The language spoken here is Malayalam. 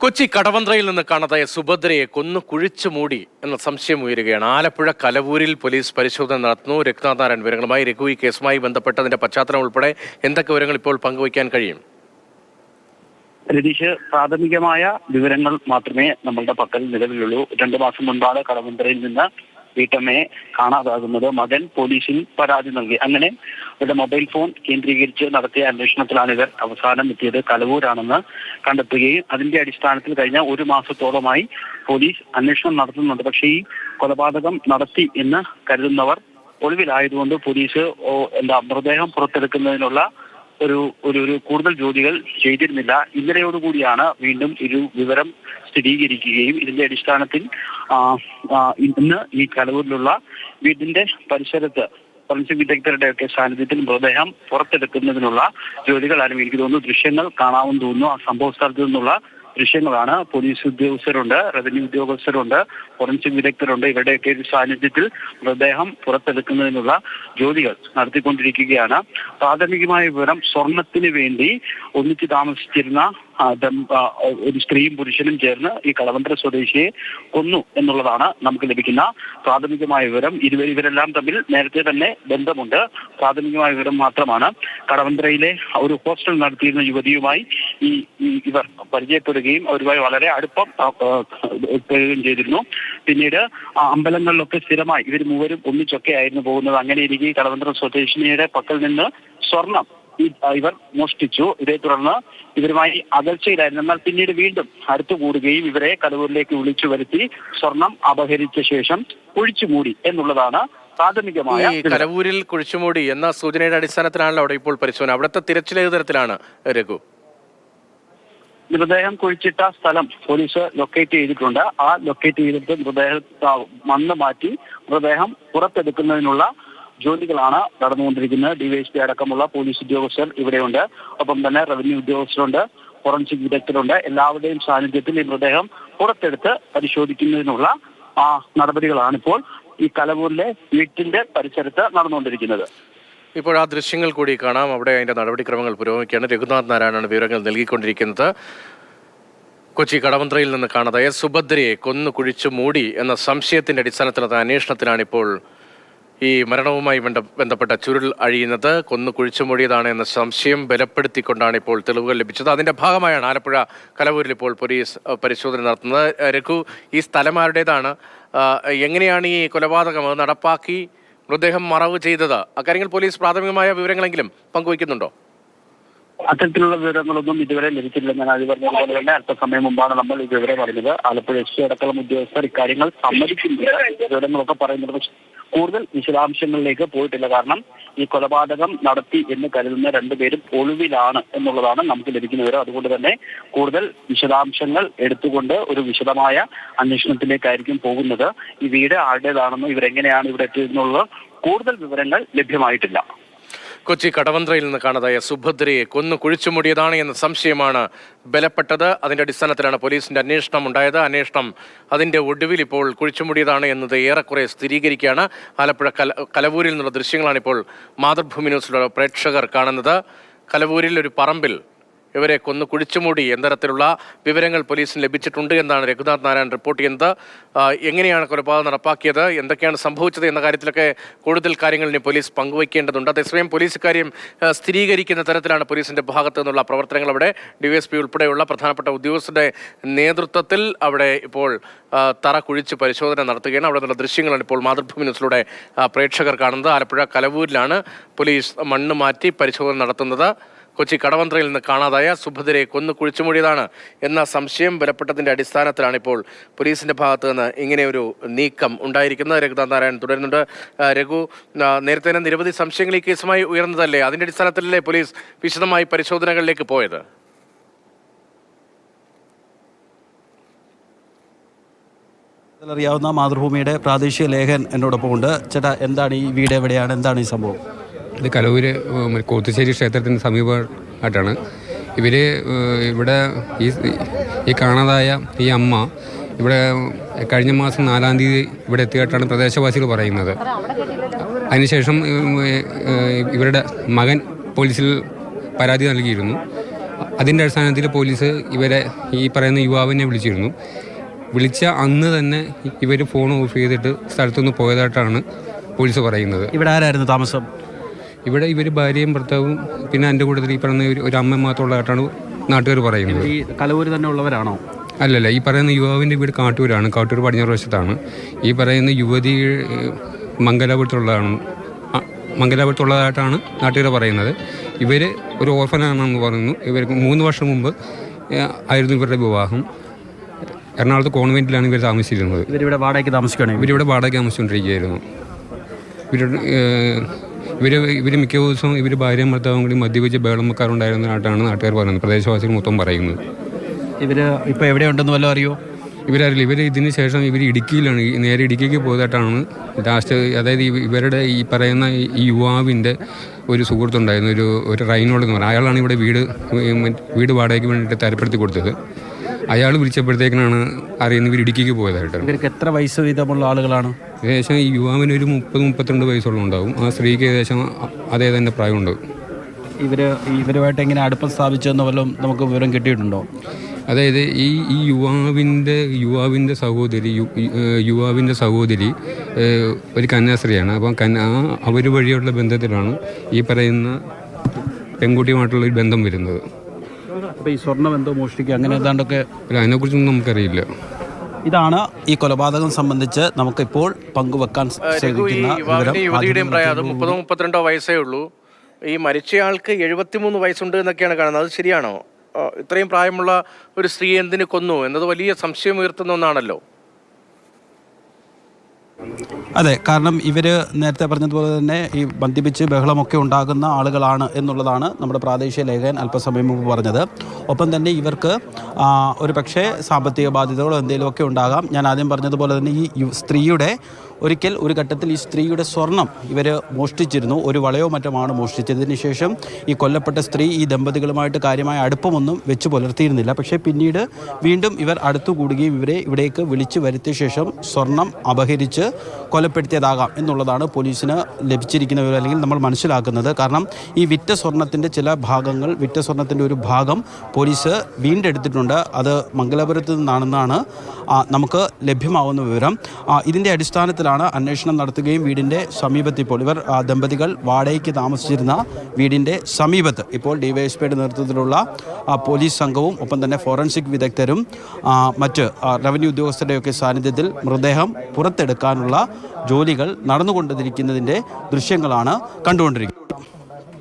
കൊച്ചി കടവന്ത്രയിൽ നിന്ന് കാണാതായ സുഭദ്രയെ കൊന്നു കുഴിച്ചു മൂടി എന്ന സംശയം ഉയരുകയാണ്. ആലപ്പുഴ കലവൂരിൽ പോലീസ് പരിശോധന നടത്തുന്നു. രഘുനാഥനാരായൺ വിവരങ്ങളുമായി. രഘു, ഈ കേസുമായി ബന്ധപ്പെട്ടതിന്റെ പശ്ചാത്തലം ഉൾപ്പെടെ എന്തൊക്കെ വിവരങ്ങൾ ഇപ്പോൾ പങ്കുവയ്ക്കാൻ കഴിയും? രതീഷ്, പ്രാഥമികമായ വിവരങ്ങൾ മാത്രമേ നമ്മളുടെ പക്കൽ നിലവിലുള്ളൂ. 2 മാസം മുൻപാണ് കടവന്ത്രയിൽ നിന്ന് വീട്ടമ്മയെ കാണാതാകുന്നത്. മകൻ പോലീസിൽ പരാതി നൽകി. അങ്ങനെ ഇവരുടെ മൊബൈൽ ഫോൺ കേന്ദ്രീകരിച്ച് നടത്തിയ അന്വേഷണത്തിലാണ് ഇവർ അവസാനം എത്തിയത് കലവൂരാണെന്ന് കണ്ടെത്തുകയും അതിന്റെ അടിസ്ഥാനത്തിൽ കഴിഞ്ഞ 1 മാസത്തോളമായി പോലീസ് അന്വേഷണം നടത്തുന്നുണ്ട്. പക്ഷേ ഈ കൊലപാതകം നടത്തി എന്ന് കരുതുന്നവർ ഒളിവിലായതുകൊണ്ട് പോലീസ് മൃതദേഹം പുറത്തെടുക്കുന്നതിനുള്ള ഒരു കൂടുതൽ ജോലികൾ ചെയ്തിരുന്നില്ല. ഇന്നലെയോടുകൂടിയാണ് വീണ്ടും ഒരു വിവരം സ്ഥിരീകരിക്കുകയും ഇതിന്റെ അടിസ്ഥാനത്തിൽ ഇന്ന് ഈ കലവൂരിലുള്ള വീടിന്റെ പരിസരത്ത് ഫോറൻസിക് വിദഗ്ധരുടെ ഒക്കെ സാന്നിധ്യത്തിൽ മൃതദേഹം പുറത്തെടുക്കുന്നതിനുള്ള ജോലികൾ ആരംഭിക്കും. എനിക്ക് തോന്നുന്നു ദൃശ്യങ്ങൾ കാണാമെന്ന് തോന്നുന്നു. ആ സംഭവ സ്ഥലത്തു നിന്നുള്ള ദൃശ്യങ്ങളാണ്. പോലീസ് ഉദ്യോഗസ്ഥരുണ്ട്, റവന്യൂ ഉദ്യോഗസ്ഥരുണ്ട്, ഫോറൻസിക് വിദഗ്ധരുണ്ട്. ഇവരുടെയൊക്കെ ഒരു സാന്നിധ്യത്തിൽ മൃതദേഹം പുറത്തെടുക്കുന്നതിനുള്ള ജോലികൾ നടത്തിക്കൊണ്ടിരിക്കുകയാണ്. പ്രാഥമികമായ വിവരം, സ്വർണത്തിന് വേണ്ടി ഒന്നിച്ച് താമസിച്ചിരുന്ന ഒരു സ്ത്രീയും പുരുഷനും ചേർന്ന് ഈ കടവന്ത്ര സ്വദേശിയെ കൊന്നു എന്നുള്ളതാണ് നമുക്ക് ലഭിക്കുന്ന പ്രാഥമികമായ വിവരം. ഇവരെല്ലാം തമ്മിൽ നേരത്തെ തന്നെ ബന്ധമുണ്ട്. പ്രാഥമികമായ വിവരം മാത്രമാണ്. കടവന്ത്രയിലെ ഒരു ഹോസ്റ്റൽ നടത്തിയിരുന്ന യുവതിയുമായി ഇവർ പരിചയപ്പെടുകയും അവരുമായി വളരെ അടുപ്പം ഏർപ്പെടുകയും ചെയ്തിരുന്നു. പിന്നീട് അമ്പലങ്ങളിലൊക്കെ സ്ഥിരമായി ഇവർ മൂവരും ഒന്നിച്ചൊക്കെ ആയിരുന്നു പോകുന്നത്. അങ്ങനെ ഇരിക്കെ കടവന്ത്ര സ്വദേശിനിയുടെ പക്കൽ നിന്ന് സ്വർണം ഇവർ മോഷ്ടിച്ചു. ഇതേ തുടർന്ന് ഇവരുമായി അകൽച്ചയിലായിരുന്നു. എന്നാൽ പിന്നീട് വീണ്ടും അടുത്തുകൂടുകയും ഇവരെ കലവൂരിലേക്ക് വിളിച്ചു വരുത്തി സ്വർണം അപഹരിച്ച ശേഷം കുഴിച്ചുമൂടി എന്നുള്ളതാണ് പ്രാഥമികമായ. കലവൂരിൽ കുഴിച്ചുമൂടി എന്ന സൂചനയുടെ അടിസ്ഥാനത്തിലാണല്ലോ അവിടെ ഇപ്പോൾ പരിശോധന. അവിടുത്തെ തിരച്ചിൽ ഏത് തരത്തിലാണ് രഘു? മൃതദേഹം കുഴിച്ചിട്ട സ്ഥലം പോലീസ് ലൊക്കേറ്റ് ചെയ്തിട്ടുണ്ട്. ആ ലൊക്കേറ്റ് ചെയ്തിട്ട് മണ്ണ് മാറ്റി മൃതദേഹം പുറത്തെടുക്കുന്നതിനുള്ള ജോലികളാണ് നടന്നുകൊണ്ടിരിക്കുന്നത്. ഡിവൈഎസ്പി അടക്കമുള്ള പോലീസ് ഉദ്യോഗസ്ഥർ ഇവിടെയുണ്ട്. ഒപ്പം തന്നെ റവന്യൂ ഉദ്യോഗസ്ഥരുണ്ട്, ഫോറൻസിക് വിദഗ്ധരുണ്ട്. എല്ലാവരുടെയും സാന്നിധ്യത്തിൽ ഈ മൃതദേഹം പുറത്തെടുത്ത് പരിശോധിക്കുന്നതിനുള്ള നടപടികളാണ് ഇപ്പോൾ ഈ കലവൂരിലെ വീട്ടിന്റെ പരിസരത്ത് നടന്നുകൊണ്ടിരിക്കുന്നത്. ഇപ്പോൾ ആ ദൃശ്യങ്ങൾ കൂടി കാണാം. അവിടെ അതിന്റെ നടപടിക്രമങ്ങൾ പുരോഗമിക്കുകയാണ്. രഘുനാഥ് നാരായണാണ് വിവരങ്ങൾ നൽകിക്കൊണ്ടിരിക്കുന്നത്. കൊച്ചി കടവന്ത്രയിൽ നിന്ന് കാണാതായ സുഭദ്രയെ കൊന്നു കുഴിച്ചു മൂടി എന്ന സംശയത്തിന്റെ അടിസ്ഥാനത്തിലുള്ള അന്വേഷണത്തിലാണ് ഇപ്പോൾ ഈ മരണവുമായി ബന്ധപ്പെട്ട ചുരുൾ അഴിയുന്നത്. കൊന്നു കുഴിച്ചുമൂടിയതാണ് എന്ന സംശയം ബലപ്പെടുത്തിക്കൊണ്ടാണ് ഇപ്പോൾ തെളിവുകൾ ലഭിച്ചത്. അതിന്റെ ഭാഗമായാണ് ആലപ്പുഴ കലവൂരിൽ ഇപ്പോൾ പോലീസ് പരിശോധന നടത്തുന്നത്. രഘു, ഈ സ്ഥലമാരുടേതാണ്? എങ്ങനെയാണ് ഈ കൊലപാതകം നടപ്പാക്കി മൃതദേഹം മറവ് ചെയ്തത്? അക്കാര്യങ്ങൾ പോലീസ് പ്രാഥമികമായ വിവരങ്ങളെങ്കിലും പങ്കുവയ്ക്കുന്നുണ്ടോ? അത്തരത്തിലുള്ള വിവരങ്ങളൊന്നും ഇതുവരെ ലഭിച്ചിട്ടില്ലെന്നാണ് അത് പറഞ്ഞതുപോലെ തന്നെ അല്പസമയം മുമ്പാണ് നമ്മൾ ഈ വിവരം അറിഞ്ഞത്. ആലപ്പുഴ എസ് അടക്കമുള്ള ഉദ്യോഗസ്ഥർ ഇക്കാര്യങ്ങൾ സമ്മതിക്കുന്നില്ല, വിവരങ്ങളൊക്കെ പറയുന്നത്. പക്ഷെ കൂടുതൽ വിശദാംശങ്ങളിലേക്ക് പോയിട്ടില്ല. കാരണം ഈ കൊലപാതകം നടത്തി എന്ന് കരുതുന്ന 2 പേരും ഒളിവിലാണ് എന്നുള്ളതാണ് നമുക്ക് ലഭിക്കുന്ന വിവരം. അതുകൊണ്ട് തന്നെ കൂടുതൽ വിശദാംശങ്ങൾ എടുത്തുകൊണ്ട് ഒരു വിശദമായ അന്വേഷണത്തിലേക്കായിരിക്കും പോകുന്നത്. ഈ വീട് ആരുടേതാണെന്നും ഇവരെങ്ങനെയാണ് ഇവിടെ എത്തിയതെന്നുള്ള കൂടുതൽ വിവരങ്ങൾ ലഭ്യമായിട്ടില്ല. കൊച്ചി കടവന്ത്രയിൽ നിന്ന് കാണാതായ സുഭദ്രയെ കൊന്നു കുഴിച്ചുമൂടിയതാണ് എന്ന സംശയമാണ് ബലപ്പെട്ടത്. അതിന്റെ അടിസ്ഥാനത്തിലാണ് പോലീസിന്റെ അന്വേഷണം ഉണ്ടായത്. അന്വേഷണം അതിന്റെ ഒടുവിൽ ഇപ്പോൾ കുഴിച്ചുമൂടിയതാണ് എന്നത് ഏറെക്കുറെ സ്ഥിരീകരിക്കുകയാണ്. ആലപ്പുഴ കലവൂരിൽ നിന്നുള്ള ദൃശ്യങ്ങളാണ് ഇപ്പോൾ മാതൃഭൂമി ന്യൂസിലുള്ള പ്രേക്ഷകർ കാണുന്നത്. കലവൂരിൽ ഒരു പറമ്പിൽ ഇവരെ കൊന്നു കുഴിച്ചുമൂടി എന്തരത്തിലുള്ള വിവരങ്ങൾ പോലീസിന് ലഭിച്ചിട്ടുണ്ട് എന്നാണ് രഘുനാഥ് നാരായൺ റിപ്പോർട്ട് ചെയ്യുന്നത്. എങ്ങനെയാണ് കൊലപാതകം നടപ്പാക്കിയത്, എന്തൊക്കെയാണ് സംഭവിച്ചത് എന്ന കാര്യത്തിലൊക്കെ കൂടുതൽ കാര്യങ്ങൾ ഇനി പോലീസ് പങ്കുവയ്ക്കേണ്ടതുണ്ട്. അതേസമയം പോലീസ് കാര്യം സ്ഥിരീകരിക്കുന്ന തരത്തിലാണ് പോലീസിന്റെ ഭാഗത്തു നിന്നുള്ള പ്രവർത്തനങ്ങൾ. അവിടെ ഡിവൈഎസ്പി ഉൾപ്പെടെയുള്ള പ്രധാനപ്പെട്ട ഉദ്യോഗസ്ഥരുടെ നേതൃത്വത്തിൽ അവിടെ ഇപ്പോൾ തറ കുഴിച്ച് പരിശോധന നടത്തുകയാണ്. അവിടെ നിന്നുള്ള ദൃശ്യങ്ങളാണ് ഇപ്പോൾ മാതൃഭൂമി ന്യൂസിലൂടെ പ്രേക്ഷകർ കാണുന്നത്. ആലപ്പുഴ കലവൂരിലാണ് പോലീസ് മണ്ണ് മാറ്റി പരിശോധന നടത്തുന്നത്. കൊച്ചി കടവന്ത്രയിൽ നിന്ന് കാണാതായ സുഭദ്രയെ കൊന്നു കുഴിച്ചുമൂടിയതാണ് എന്ന സംശയം ബലപ്പെട്ടതിന്റെ അടിസ്ഥാനത്തിലാണ് ഇപ്പോൾ പോലീസിന്റെ ഭാഗത്ത് നിന്ന് ഇങ്ങനെയൊരു നീക്കം ഉണ്ടായിരിക്കുന്നത്. രഘുനാഥ് നാരായൺ തുടരുന്നുണ്ട്. രഘു, നേരത്തെ തന്നെ നിരവധി സംശയങ്ങൾ ഈ കേസുമായി ഉയർന്നതല്ലേ? അതിന്റെ അടിസ്ഥാനത്തിലല്ലേ പോലീസ് വിശദമായി പരിശോധനകളിലേക്ക് പോയത്? അറിയാവുന്ന മാതൃഭൂമിയുടെ പ്രാദേശിക ലേഖകൻ എന്നോടൊപ്പം ഉണ്ട്. ചേട്ടാ, എന്താണ് ഈ വീട്, എവിടെയാണ്, എന്താണ് ഈ സംഭവം? ഇത് കലവൂര് കോത്തുശ്ശേരി ക്ഷേത്രത്തിന് സമീപമായിട്ടാണ്. ഇവിടെ ഈ കാണാതായ ഈ അമ്മ ഇവിടെ കഴിഞ്ഞ മാസം 4-ാം തീയതി ഇവിടെ എത്തിയിട്ടാണ് പ്രദേശവാസികൾ പറയുന്നത്. അതിനുശേഷം ഇവരുടെ മകൻ പോലീസിൽ പരാതി നൽകിയിരുന്നു. അതിൻ്റെ അടിസ്ഥാനത്തിൽ പോലീസ് ഇവരെ ഈ പറയുന്ന യുവാവിനെ വിളിച്ചിരുന്നു. വിളിച്ച അന്ന് തന്നെ ഇവർ ഫോൺ ഓഫ് ചെയ്തിട്ട് സ്ഥലത്തുനിന്ന് പോയതായിട്ടാണ് പോലീസ് പറയുന്നത്. ഇവിടെ ആരായിരുന്നു താമസം? ഇവിടെ ഇവർ ഭാര്യയും ഭർത്താവും പിന്നെ എൻ്റെ കൂട്ടത്തിൽ ഈ പറയുന്ന ഒരു അമ്മ മാത്രമുള്ളതായിട്ടാണ് നാട്ടുകാർ പറയുന്നത്. ഈ കലവൂര് തന്നെ ഉള്ളവരാണോ? അല്ലല്ല, ഈ പറയുന്ന യുവാവിൻ്റെ വീട് കാട്ടൂരാണ്. കാട്ടൂർ പടിഞ്ഞാറ് വശത്താണ്. ഈ പറയുന്ന യുവതി മംഗലാപുരത്തുള്ളതായിട്ടാണ് നാട്ടുകാർ പറയുന്നത്. ഇവർ ഒരു ഓർഫനാണെന്ന് പറയുന്നു. ഇവർക്ക് 3 വർഷം മുമ്പ് ആയിരുന്നു ഇവരുടെ വിവാഹം. എറണാകുളത്ത് കോൺവെൻറ്റിലാണ് ഇവർ താമസിച്ചിരുന്നത്. ഇവരിവിടെ വാടകയ്ക്ക് താമസിക്കുകയാണ്. ഇവരിവിടെ വാടക താമസിച്ചുകൊണ്ടിരിക്കുകയായിരുന്നു. ഇവർ മിക്ക ദിവസവും ഇവർ ഭാര്യയും ഭർത്താവും കൂടി മദ്യപിച്ച് ബഹളമക്കാരുണ്ടായിരുന്നതായിട്ടാണ് നാട്ടുകാർ പറയുന്നത്. പ്രദേശവാസികൾ മൊത്തം പറയുന്നത്. ഇവർ ഇപ്പോൾ എവിടെയുണ്ടെന്ന് വല്ലതും അറിയോ? ഇവരറിയില്ല. ഇതിന് ശേഷം ഇവർ ഇടുക്കിയിലാണ്, നേരെ ഇടുക്കിക്ക് പോയതായിട്ടാണ് ലാസ്റ്റ്. അതായത് ഇവരുടെ ഈ പറയുന്ന ഈ യുവാവിൻ്റെ ഒരു സുഹൃത്തുണ്ടായിരുന്നു, ഒരു റൈനോട് എന്ന് പറഞ്ഞാൽ. അയാളാണ് ഇവിടെ വീട് വാടകയ്ക്ക് വേണ്ടിയിട്ട് തരപ്പെടുത്തി കൊടുത്തത്. അയാൾ വിളിച്ചപ്പോഴത്തേക്കിനാണ് അറിയുന്നത് ഇവർ ഇടുക്കിക്ക് പോയതായിട്ട്. ഇവർക്ക് എത്ര വയസ്സ് വീതമുള്ള ആളുകളാണ്? ഏകദേശം ഈ യുവാവിന് ഒരു 30-32 വയസ്സുള്ള ഉണ്ടാവും. ആ സ്ത്രീക്ക് ഏകദേശം അതേ തന്നെ പ്രായമുണ്ട്. ഇവരുമായിട്ട് എങ്ങനെ അടുപ്പം സ്ഥാപിച്ചെന്ന് വല്ലതും നമുക്ക് വിവരം കിട്ടിയിട്ടുണ്ടോ? അതായത് ഈ യുവാവിൻ്റെ സഹോദരി ഒരു കന്യാസ്ത്രീയാണ്. അപ്പം അവർ വഴിയുള്ള ബന്ധത്തിലാണ് ഈ പറയുന്ന പെൺകുട്ടിയുമായിട്ടുള്ള ഒരു ബന്ധം വരുന്നത്. അപ്പോൾ ഈ സ്വർണ്ണം എന്തോ മോഷ്ടിക്കുക അങ്ങനെ ഏതാണ്ടൊക്കെ അതിനെക്കുറിച്ചൊന്നും നമുക്കറിയില്ല. ഇതാണ് ഈ കൊലപാതകം സംബന്ധിച്ച് നമുക്കിപ്പോൾ പങ്കുവെക്കാൻ യുവതിയുടെയും പ്രായം 30-32 വയസ്സേ ഉള്ളൂ. ഈ മരിച്ചയാൾക്ക് 73 വയസ്സുണ്ട് എന്നൊക്കെയാണ് കാണുന്നത്. അത് ശരിയാണോ? ഇത്രയും പ്രായമുള്ള ഒരു സ്ത്രീ എന്തിനു കൊന്നു എന്നത് വലിയ സംശയം ഉയർത്തുന്ന ഒന്നാണല്ലോ. അതെ, കാരണം ഇവർ നേരത്തെ പറഞ്ഞതുപോലെ തന്നെ ഈ മദ്യപിച്ച് ബഹളമൊക്കെ ഉണ്ടാകുന്ന ആളുകളാണ് എന്നുള്ളതാണ് നമ്മുടെ പ്രാദേശിക ലേഖകൻ അല്പസമയം മുമ്പ് പറഞ്ഞത്. ഒപ്പം തന്നെ ഇവർക്ക് ഒരു പക്ഷേ സാമ്പത്തിക ബാധ്യതകളോ എന്തെങ്കിലുമൊക്കെ ഉണ്ടാകാം. ഞാൻ ആദ്യം പറഞ്ഞതുപോലെ തന്നെ ഈ സ്ത്രീയുടെ ഒരു ഘട്ടത്തിൽ ഈ സ്ത്രീയുടെ സ്വർണം ഇവർ മോഷ്ടിച്ചിരുന്നു. ഒരു വളയോ മറ്റുമാണ് മോഷ്ടിച്ചതിന് ശേഷം ഈ കൊല്ലപ്പെട്ട സ്ത്രീ ഈ ദമ്പതികളുമായിട്ട് കാര്യമായ അടുപ്പമൊന്നും വെച്ച് പുലർത്തിയിരുന്നില്ല. പക്ഷേ പിന്നീട് വീണ്ടും ഇവർ അടുത്തുകൂടുകയും ഇവരെ ഇവിടേക്ക് വിളിച്ചു വരുത്തിയ ശേഷം സ്വർണം അപഹരിച്ച് കൊലപ്പെടുത്തിയതാകാം എന്നുള്ളതാണ് പോലീസിന് ലഭിച്ചിരിക്കുന്ന വിവരം, അല്ലെങ്കിൽ നമ്മൾ മനസ്സിലാക്കുന്നത്. കാരണം ഈ വിറ്റ സ്വർണത്തിൻ്റെ ഒരു ഭാഗം പോലീസ് വീണ്ടെടുത്തിട്ടുണ്ട്. അത് മംഗലാപുരത്ത് നിന്നാണെന്നാണ് നമുക്ക് ലഭ്യമാവുന്ന വിവരം. ഇതിൻ്റെ അടിസ്ഥാനത്തിലാണ് അന്വേഷണം നടത്തുകയും വീടിൻ്റെ സമീപത്ത് ഇപ്പോൾ ദമ്പതികൾ വാടകയ്ക്ക് താമസിച്ചിരുന്ന വീടിൻ്റെ സമീപത്ത് ഇപ്പോൾ ഡിവൈഎസ്പിയുടെ നേതൃത്വത്തിലുള്ള പോലീസ് സംഘവും ഒപ്പം തന്നെ ഫോറൻസിക് വിദഗ്ധരും മറ്റ് റവന്യൂ ഉദ്യോഗസ്ഥരുടെയൊക്കെ സാന്നിധ്യത്തിൽ മൃതദേഹം പുറത്തെടുക്കാനുള്ള ജോലികൾ നടന്നുകൊണ്ടിരിക്കുന്നതിൻ്റെ ദൃശ്യങ്ങളാണ് കണ്ടുകൊണ്ടിരിക്കുന്നത്.